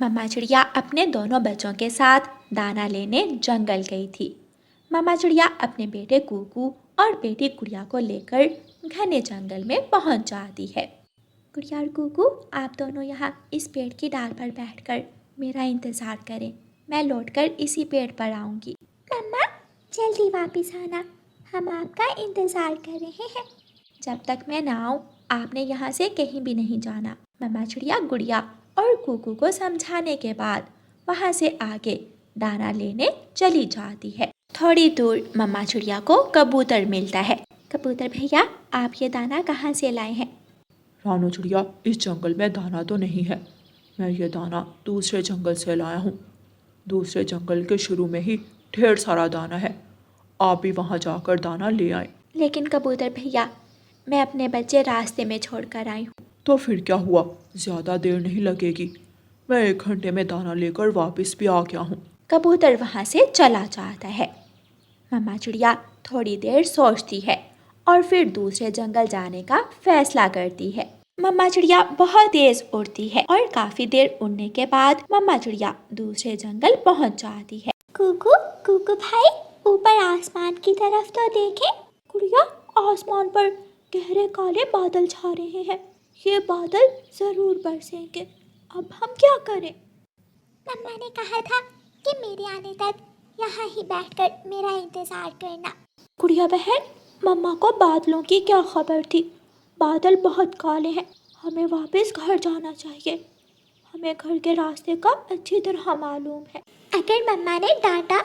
मम्मा चिड़िया अपने दोनों बच्चों के साथ दाना लेने जंगल गई थी। मम्मा चिड़िया अपने बेटे कुकू और बेटी गुड़िया को लेकर घने जंगल में पहुंच जाती है। गुड़िया और कुकू, आप दोनों यहाँ इस पेड़ की डाल पर बैठकर मेरा इंतज़ार करें, मैं लौटकर इसी पेड़ पर आऊँगी। मम्मा जल्दी वापस आना, हम आपका इंतज़ार कर रहे हैं। जब तक मैं ना आऊँ आपने यहाँ से कहीं भी नहीं जाना। मम्मा चिड़िया गुड़िया और कुकू को समझाने के बाद वहाँ से आगे दाना लेने चली जाती है। थोड़ी दूर मम्मा चिड़िया को कबूतर मिलता है। कबूतर भैया, आप ये दाना कहाँ से लाए हैं? रानो चिड़िया, इस जंगल में दाना तो नहीं है, मैं ये दाना दूसरे जंगल से लाया हूँ। दूसरे जंगल के शुरू में ही ढेर सारा दाना है, आप भी वहाँ जाकर दाना ले आए। लेकिन कबूतर भैया, मैं अपने बच्चे रास्ते में छोड़कर आई हूँ। तो फिर क्या हुआ, ज़्यादा देर नहीं लगेगी, मैं 1 घंटे में दाना लेकर वापस भी आ गया हूँ। कबूतर वहाँ से चला जाता है। मम्मा चिड़िया थोड़ी देर सोचती है और फिर दूसरे जंगल जाने का फैसला करती है। मम्मा चिड़िया बहुत तेज उड़ती है और काफी देर उड़ने के बाद मम्मा चिड़िया दूसरे जंगल पहुँच जाती है। कुकू कुकू भाई, ऊपर आसमान की तरफ तो देखें। गुड़िया, आसमान पर गहरे काले बादल छा रहे हैं, ये बादल जरूर बरसेंगे, अब हम क्या करें? मम्मा ने कहा था कि मेरे आने तक यहाँ ही बैठकर मेरा इंतज़ार करना। गुड़िया बहन, मम्मा को बादलों की क्या खबर थी? बादल बहुत काले हैं, हमें वापस घर जाना चाहिए, हमें घर के रास्ते का अच्छी तरह मालूम है। अगर मम्मा ने डांटा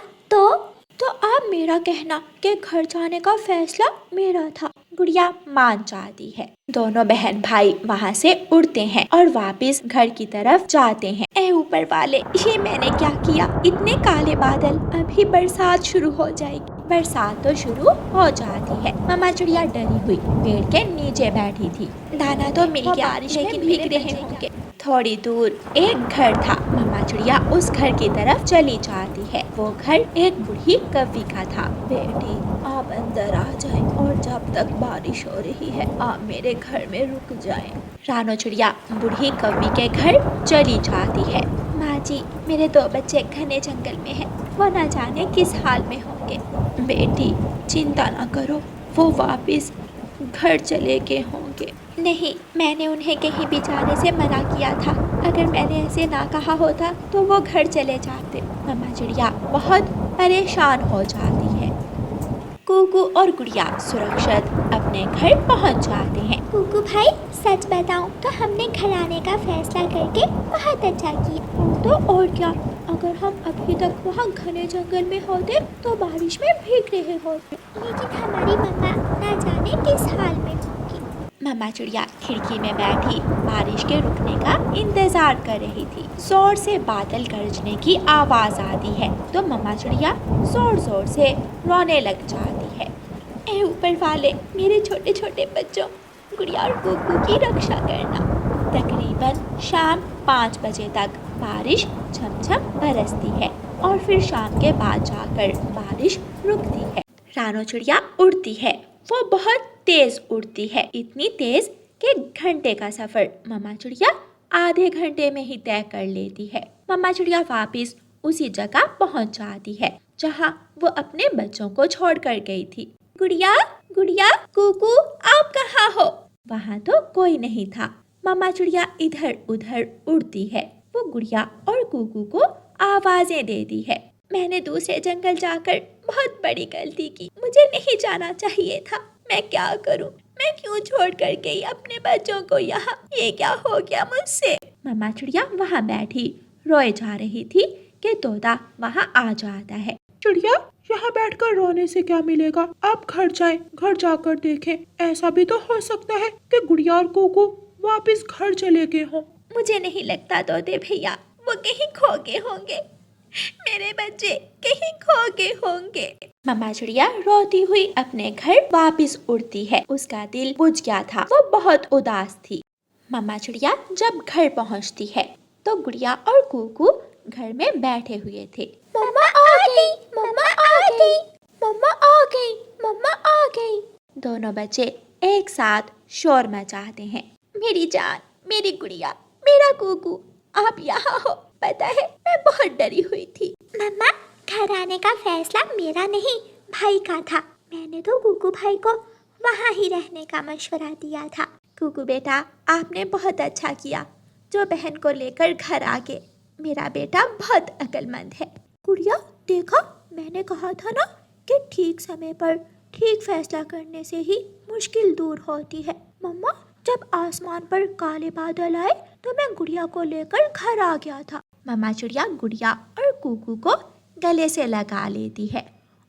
तो आप मेरा कहना कि घर जाने का फैसला मेरा था। गुड़िया मान जाती है। दोनों बहन भाई वहाँ से उड़ते हैं और वापस घर की तरफ जाते हैं। ए ऊपर वाले, ये मैंने क्या किया? इतने काले बादल, अभी बरसात शुरू हो जाएगी। बरसात तो शुरू हो जाती है। मम्मा चिड़िया डरी हुई पेड़ के नीचे बैठी थी। दाना तो मिल गया, लेकिन भीग रहे होंगे। थोड़ी दूर एक घर था। मम्मा चिड़िया उस घर की तरफ चली जाती है। वो घर एक बूढ़ी कौवी का था। बेटी, आप अंदर आ जाएं और जब तक बारिश हो रही है आप मेरे घर में रुक जाएं। रानो चिड़िया बूढ़ी कौवी के घर चली जाती है। माँ जी, मेरे 2 बच्चे घने जंगल में हैं, वो न जाने किस हाल में होंगे। बेटी चिंता न करो, वो वापस घर चले गए होंगे। नहीं, मैंने उन्हें कहीं भी जाने से मना किया था। अगर मैंने ऐसे ना कहा होता तो वो घर चले जाते। मम्मा चिड़िया बहुत परेशान हो जाती है। कुकू और गुड़िया सुरक्षित अपने घर पहुंच जाते हैं। कुकू भाई, सच बताऊं तो हमने घर आने का फैसला करके बहुत अच्छा किया। तो और क्या, अगर हम अभी तक वहाँ घने जंगल में होते तो बारिश में भीग रहे होते। लेकिन हमारी मम्मा ना जाने किस हाल में होगी। मम्मा चिड़िया खिड़की में बैठी बारिश के रुकने का इंतजार कर रही थी। जोर से बादल गरजने की आवाज आती है तो मम्मा चिड़िया जोर जोर से रोने लग जाती है। ए ऊपर वाले, मेरे छोटे छोटे बच्चों गुड़िया और कुकू की रक्षा करना। तकरीबन शाम 5 बजे तक बारिश झमझम बरसती है और फिर शाम के बाद जाकर बारिश रुकती है। रानो चिड़िया उड़ती है, वो बहुत तेज उड़ती है, इतनी तेज कि घंटे का सफर मम्मा चिड़िया आधे घंटे में ही तय कर लेती है। मम्मा चिड़िया वापस उसी जगह पहुंच जाती है जहां वो अपने बच्चों को छोड़कर गई थी। गुड़िया गुड़िया, कुकू, आप कहाँ हो? वहाँ तो कोई नहीं था। मम्मा चिड़िया इधर उधर उड़ती है। वो गुड़िया और कुकू को आवाजें देती है। मैंने दूसरे जंगल जाकर बहुत बड़ी गलती की, मुझे नहीं जाना चाहिए था। मैं क्या करूं? मैं क्यों छोड़ कर गई अपने बच्चों को यहाँ? ये क्या हो गया मुझसे? मम्मा चिड़िया वहाँ बैठी रोए जा रही थी कि तोता वहाँ आ जाता है। चिड़िया, यहाँ बैठकर रोने से क्या मिलेगा, आप घर जाएं, घर जाकर देखें, ऐसा भी तो हो सकता है कि गुड़िया और कुकू वापस घर चले गए हों। मुझे नहीं लगता तोते भैया, वो कहीं खो गए होंगे, मेरे बच्चे कहीं खो गए होंगे। मम्मा चिड़िया रोती हुई अपने घर वापस उड़ती है। उसका दिल बुझ गया था, वो बहुत उदास थी। मम्मा चिड़िया जब घर पहुंचती है तो गुड़िया और कुकू घर में बैठे हुए थे। मम्मा आ गई, मम्मा आ गई, मम्मा आ गई, मम्मा आ गई। दोनों बच्चे एक साथ शोर मचाते हैं। मेरी जान, मेरी गुड़िया, मेरा कुकू, आप यहाँ हो, पता है मैं बहुत डरी हुई थी। मम्मा, घर आने का फैसला मेरा नहीं, भाई का था। मैंने तो कुकू भाई को वहाँ ही रहने का मशवरा दिया था। कुकू बेटा, आपने बहुत अच्छा किया जो बहन को लेकर घर आ गए। मेरा बेटा बहुत अक्लमंद है। गुड़िया, देखा, मैंने कहा था ना कि ठीक समय पर ठीक फैसला करने से ही मुश्किल दूर होती है। मम्मा, जब आसमान पर काले बादल आए तो मैं गुड़िया को लेकर घर आ गया था। मम्मा चिड़िया गुड़िया और कुकू को गले से लगा लेती है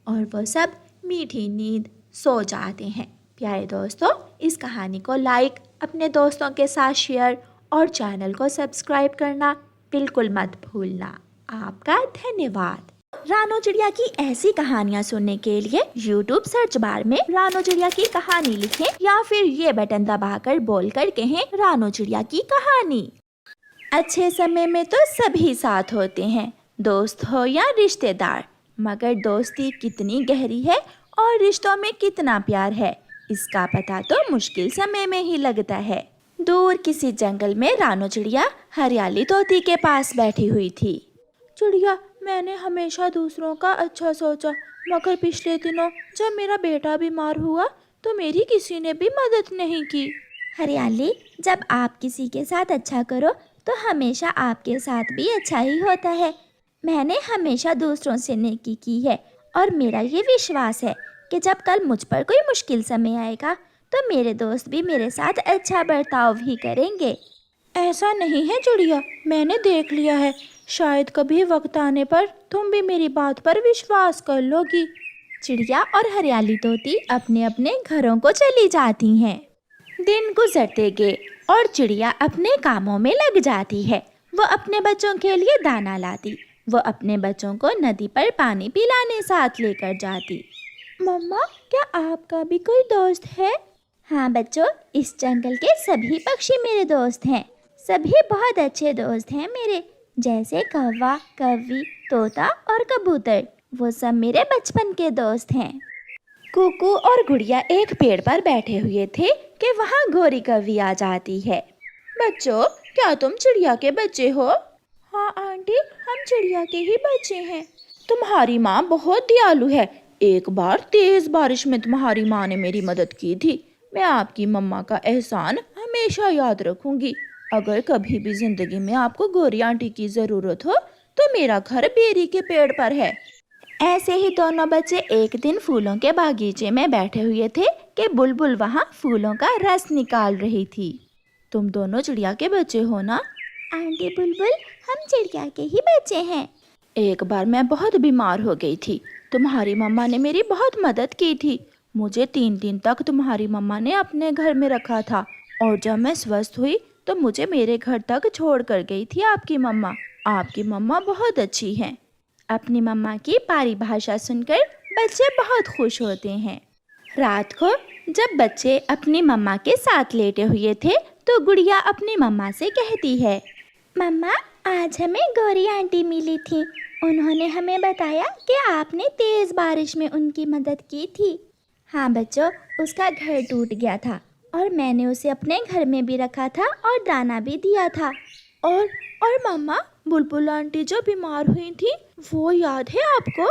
और वो सब मीठी नींद सो जाते हैं। प्यारे दोस्तों, इस कहानी को लाइक, अपने दोस्तों के साथ शेयर और चैनल को सब्सक्राइब करना बिल्कुल मत भूलना। आपका धन्यवाद। रानो चिड़िया की ऐसी कहानियाँ सुनने के लिए YouTube सर्च बार में रानो चिड़िया की कहानी लिखें या फिर ये बटन दबाकर बोलकर कहें रानो चिड़िया की कहानी। अच्छे समय में तो सभी साथ होते हैं, दोस्त हो या रिश्तेदार, मगर दोस्ती कितनी गहरी है और रिश्तों में कितना प्यार है, इसका पता तो मुश्किल समय में ही लगता है। दूर किसी जंगल में रानो चिड़िया हरियाली तोती के पास बैठी हुई थी। चिड़िया, मैंने हमेशा दूसरों का अच्छा सोचा, मगर पिछले दिनों जब मेरा बेटा बीमार हुआ तो मेरी किसी ने भी मदद नहीं की। हरियाली, जब आप किसी के साथ अच्छा करो तो हमेशा आपके साथ भी अच्छा ही होता है। मैंने हमेशा दूसरों से नेकी की है और मेरा ये विश्वास है कि जब कल मुझ पर कोई मुश्किल समय आएगा तो मेरे दोस्त भी मेरे साथ अच्छा बर्ताव ही करेंगे। ऐसा नहीं है चिड़िया, मैंने देख लिया है, शायद कभी वक्त आने पर तुम भी मेरी बात पर विश्वास कर लोगी। चिड़िया और हरियाली तोती अपने अपने घरों को चली जाती हैं। दिन गुजरते गए और चिड़िया अपने कामों में लग जाती है। वो अपने बच्चों के लिए दाना लाती, वो अपने बच्चों को नदी पर पानी पिलाने साथ लेकर जाती। मम्मा, क्या आपका भी कोई दोस्त है? हाँ बच्चों, इस जंगल के सभी पक्षी मेरे दोस्त हैं। सभी बहुत अच्छे दोस्त हैं मेरे, जैसे कौवा, कौवी, तोता और कबूतर। वो सब मेरे बचपन के दोस्त हैं। कुकू और गुड़िया एक पेड़ पर बैठे हुए थे कि वहाँ गोरी कौवी आ जाती है। बच्चों, क्या तुम चिड़िया के बच्चे हो? हाँ आंटी, हम चिड़िया के ही बच्चे हैं। तुम्हारी माँ बहुत दयालु है। एक बार तेज बारिश में तुम्हारी माँ ने मेरी मदद की थी। मैं आपकी मम्मा का एहसान हमेशा याद रखूंगी। अगर कभी भी जिंदगी में आपको गोरी आंटी की जरूरत हो तो मेरा घर बेरी के पेड़ पर है। ऐसे ही दोनों बच्चे एक दिन फूलों के बागीचे में बैठे हुए थे कि बुलबुल वहाँ फूलों का रस निकाल रही थी। तुम दोनों चिड़िया के बच्चे हो ना? आंटी बुलबुल, हम चिड़िया के ही बच्चे हैं। एक बार मैं बहुत बीमार हो गई थी। तुम्हारी मम्मा ने मेरी बहुत मदद की थी। मुझे 3 दिन तक तुम्हारी मम्मा ने अपने घर में रखा था और जब मैं स्वस्थ हुई तो मुझे मेरे घर तक छोड़ कर गई थी आपकी मम्मा। आपकी मम्मा बहुत अच्छी हैं। अपनी मम्मा की परिभाषा सुनकर बच्चे बहुत खुश होते हैं। रात को जब बच्चे अपनी मम्मा के साथ लेटे हुए थे तो गुड़िया अपनी मम्मा से कहती है, मम्मा, आज हमें गौरी आंटी मिली थी। उन्होंने हमें बताया कि आपने तेज बारिश में उनकी मदद की थी। हाँ बच्चों, उसका घर टूट गया था और मैंने उसे अपने घर में भी रखा था और दाना भी दिया था। और मम्मा, बुलबुल आंटी जो बीमार हुई थी वो याद है आपको?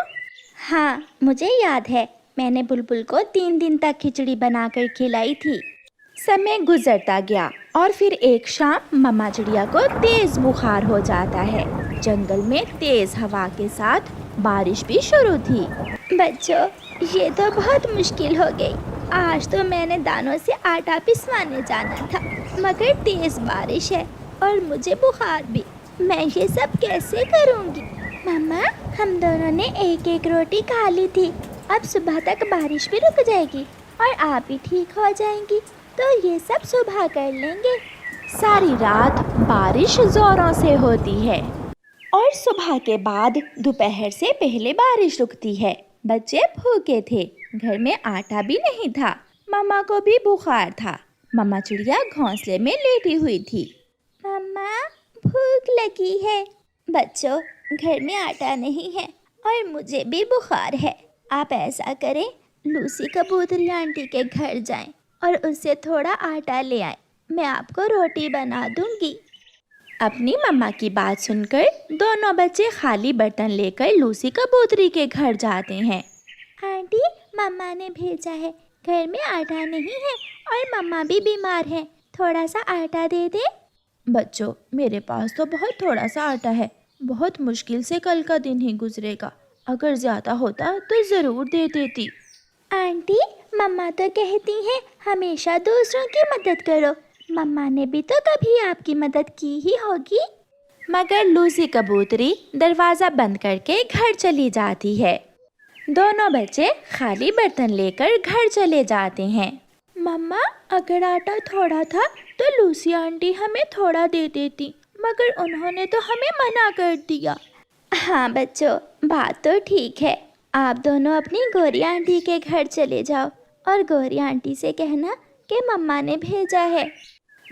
हाँ, मुझे याद है। मैंने बुलबुल को 3 दिन तक खिचड़ी बनाकर खिलाई थी। समय गुजरता गया और फिर एक शाम मम्मा चिड़िया को तेज बुखार हो जाता है। जंगल में तेज हवा के साथ बारिश भी शुरू थी। बच्चों, ये तो बहुत मुश्किल हो गई। आज तो मैंने दानों से आटा पिसवाने जाना था, मगर तेज बारिश है और मुझे बुखार भी। मैं ये सब कैसे करूँगी? मम्मा, हम दोनों ने एक एक रोटी खा ली थी। अब सुबह तक बारिश भी रुक जाएगी और आप भी ठीक हो जाएंगी, तो ये सब सुबह कर लेंगे। सारी रात बारिश जोरों से होती है और सुबह के बाद दोपहर से पहले बारिश रुकती है। बच्चे भूखे थे, घर में आटा भी नहीं था, मम्मा को भी बुखार था। मम्मा चिड़िया घोंसले में लेटी हुई थी। मम्मा, भूख लगी है। बच्चों, घर में आटा नहीं है और मुझे भी बुखार है। आप ऐसा करें, लूसी कबूतरी आंटी के घर जाएं और उससे थोड़ा आटा ले आएं। मैं आपको रोटी बना दूंगी। अपनी मम्मा की बात सुनकर दोनों बच्चे खाली बर्तन लेकर लूसी कबूतरी के घर जाते हैं। आंटी, मम्मा ने भेजा है, घर में आटा नहीं है और मम्मा भी बीमार है, थोड़ा सा आटा दे दे। बच्चों, मेरे पास तो बहुत थोड़ा सा आटा है, बहुत मुश्किल से कल का दिन ही गुजरेगा। अगर ज़्यादा होता तो ज़रूर दे देती। आंटी, मम्मा तो कहती हैं हमेशा दूसरों की मदद करो, मम्मा ने भी तो कभी आपकी मदद की ही होगी। मगर लूसी कबूतरी दरवाज़ा बंद करके घर चली जाती है। दोनों बच्चे खाली बर्तन लेकर घर चले जाते हैं। मम्मा, अगर आटा थोड़ा था तो लूसी आंटी हमें थोड़ा दे देती, मगर उन्होंने तो हमें मना कर दिया। हाँ बच्चों, बात तो ठीक है। आप दोनों अपनी गौरी आंटी के घर चले जाओ और गौरी आंटी से कहना कि मम्मा ने भेजा है।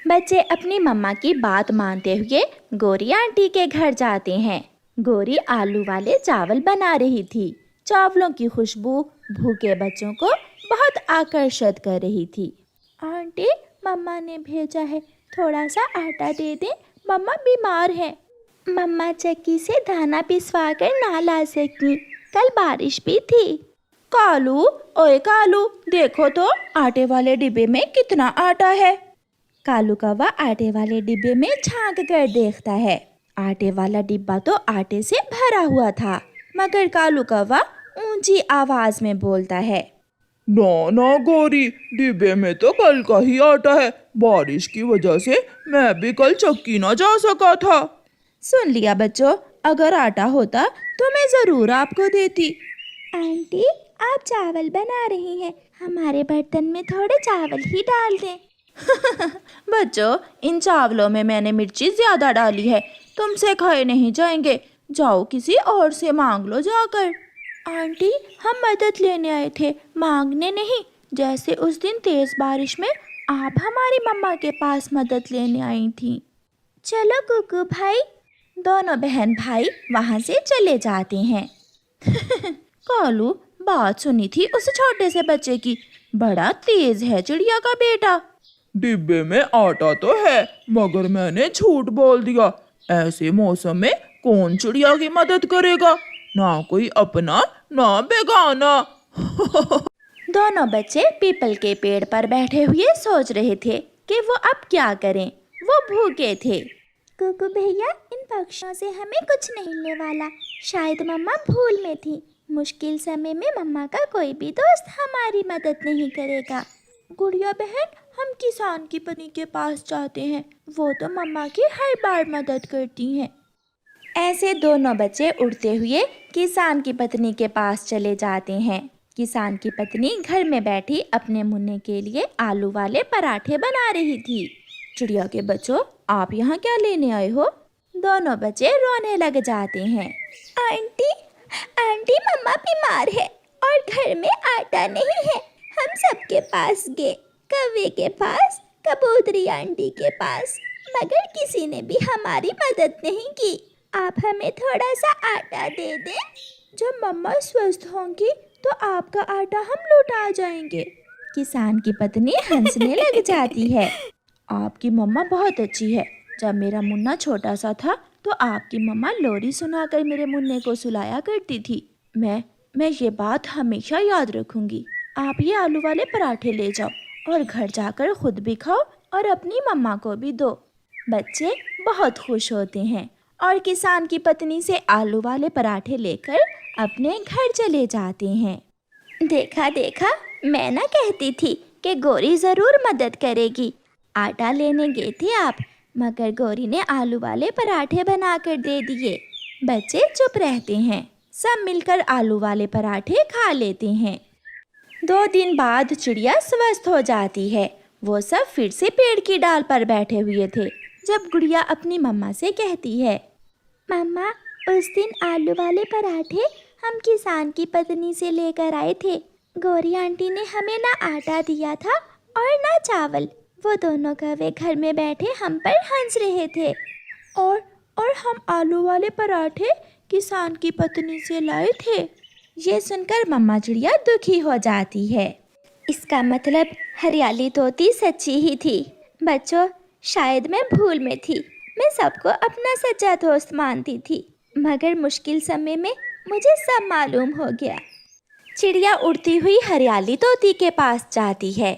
बच्चे अपनी मम्मा की बात मानते हुए गौरी आंटी के घर जाते हैं। गौरी आलू वाले चावल बना रही थी। चावलों की खुशबू भूखे बच्चों को बहुत आकर्षित कर रही थी। आंटी, मम्मा ने भेजा है, थोड़ा सा आटा दे दे, मम्मा बीमार है। मम्मा चक्की से दाना पिसवा कर ना ला सकी, कल बारिश भी थी। कालू, ओए कालू, देखो तो आटे वाले डिब्बे में कितना आटा है। कालू कौवा आटे वाले डिब्बे में झांक कर देखता है। आटे वाला डिब्बा तो आटे से भरा हुआ था, मगर कालू कौवा ऊंची आवाज में बोलता है, ना ना गौरी, डिब्बे में तो कल का ही आटा है। बारिश की वजह से मैं भी कल चक्की ना जा सका था। सुन लिया बच्चों, अगर आटा होता तो मैं ज़रूर आपको देती। आंटी, आप चावल बना रही हैं, हमारे बर्तन में थोड़े चावल ही डाल दें। बच्चों, इन चावलों में मैंने मिर्ची ज़्यादा डाली है, तुमसे खाए नहीं जाएंगे। जाओ किसी और से मांग लो जाकर। आंटी, हम मदद लेने आए थे, मांगने नहीं। जैसे उस दिन तेज बारिश में आप हमारी मम्मा के पास मदद लेने आई थी। चलो गुग्गू भाई। दोनों बहन भाई वहाँ से चले जाते हैं। कालू, बात सुनी थी उस छोटे से बच्चे की, बड़ा तेज है चिड़िया का बेटा। डिब्बे में आटा तो है, मगर मैंने झूठ बोल दिया। ऐसे मौसम में कौन चिड़िया की मदद करेगा, ना कोई अपना ना बेगाना। दोनों बच्चे पीपल के पेड़ पर बैठे हुए सोच रहे थे कि वो अब क्या करें। वो भूखे थे। गुग्गू भैया, इन पक्षियों से हमें कुछ नहीं मिलने वाला, शायद मम्मा भूल में थी। मुश्किल समय में मम्मा का कोई भी दोस्त हमारी मदद नहीं करेगा। गुड़िया बहन, हम किसान की पत्नी के पास जाते हैं, वो तो मम्मा की हर बार मदद करती हैं। ऐसे दोनों बच्चे उड़ते हुए किसान की पत्नी के पास चले जाते हैं। किसान की पत्नी घर में बैठी अपने मुन्ने के लिए आलू वाले पराठे बना रही थी। चिड़िया के बच्चों, आप यहाँ क्या लेने आए हो? दोनों बच्चे रोने लग जाते हैं। आंटी, आंटी, मम्मा बीमार है और घर में आटा नहीं है। हम सबके पास गए, कौवे के पास, कबूतरी आंटी के पास, मगर किसी ने भी हमारी मदद नहीं की। आप हमें थोड़ा सा आटा दे दें। जब मम्मा स्वस्थ होंगी तो आपका आटा हम लौटा जाएंगे। किसान की पत्नी हंसने लग जाती है। आपकी मम्मा बहुत अच्छी है। जब मेरा मुन्ना छोटा सा था तो आपकी मम्मा लोरी सुनाकर मेरे मुन्ने को सुलाया करती थी। मैं ये बात हमेशा याद रखूंगी। आप ये आलू वाले पराठे ले जाओ और घर जाकर खुद भी खाओ और अपनी मम्मा को भी दो। बच्चे बहुत खुश होते हैं और किसान की पत्नी से आलू वाले पराठे लेकर अपने घर चले जाते हैं। देखा देखा, मैं ना कहती थी कि गौरी ज़रूर मदद करेगी। आटा लेने गए थे आप, मगर गौरी ने आलू वाले पराठे बनाकर दे दिए। बच्चे चुप रहते हैं। सब मिलकर आलू वाले पराठे खा लेते हैं। 2 दिन बाद चिड़िया स्वस्थ हो जाती है। वो सब फिर से पेड़ की डाल पर बैठे हुए थे जब गुड़िया अपनी मम्मा से कहती है, मम्मा, उस दिन आलू वाले पराठे हम किसान की पत्नी से लेकर आए थे। गौरी आंटी ने हमें ना आटा दिया था और ना चावल। वो दोनों कौवे घर में बैठे हम पर हंस रहे थे। और हम आलू वाले पराठे किसान की पत्नी से लाए थे। ये सुनकर मम्मा चिड़िया दुखी हो जाती है। इसका मतलब हरियाली तोती सच्ची ही थी। बच्चों, शायद मैं भूल में थी, मैं सबको अपना सच्चा दोस्त मानती थी, मगर मुश्किल समय में मुझे सब मालूम हो गया। चिड़िया उड़ती हुई हरियाली तोती के पास जाती है।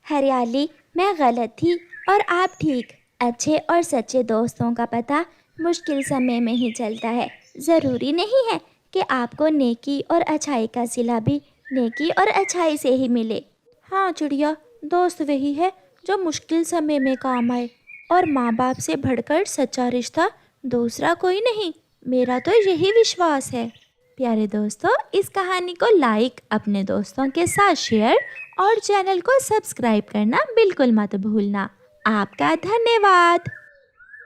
हरियाली, मैं गलत थी और आप ठीक। अच्छे और सच्चे दोस्तों का पता मुश्किल समय में ही चलता है। ज़रूरी नहीं है कि आपको नेकी और अच्छाई का सिला भी नेकी और अच्छाई से ही मिले। हाँ चिड़िया, दोस्त वही है जो मुश्किल समय में काम आए, और माँ बाप से बढ़कर सच्चा रिश्ता दूसरा कोई नहीं। मेरा तो यही विश्वास है। प्यारे दोस्तों, इस कहानी को लाइक, अपने दोस्तों के साथ शेयर और चैनल को सब्सक्राइब करना बिल्कुल मत भूलना। आपका धन्यवाद।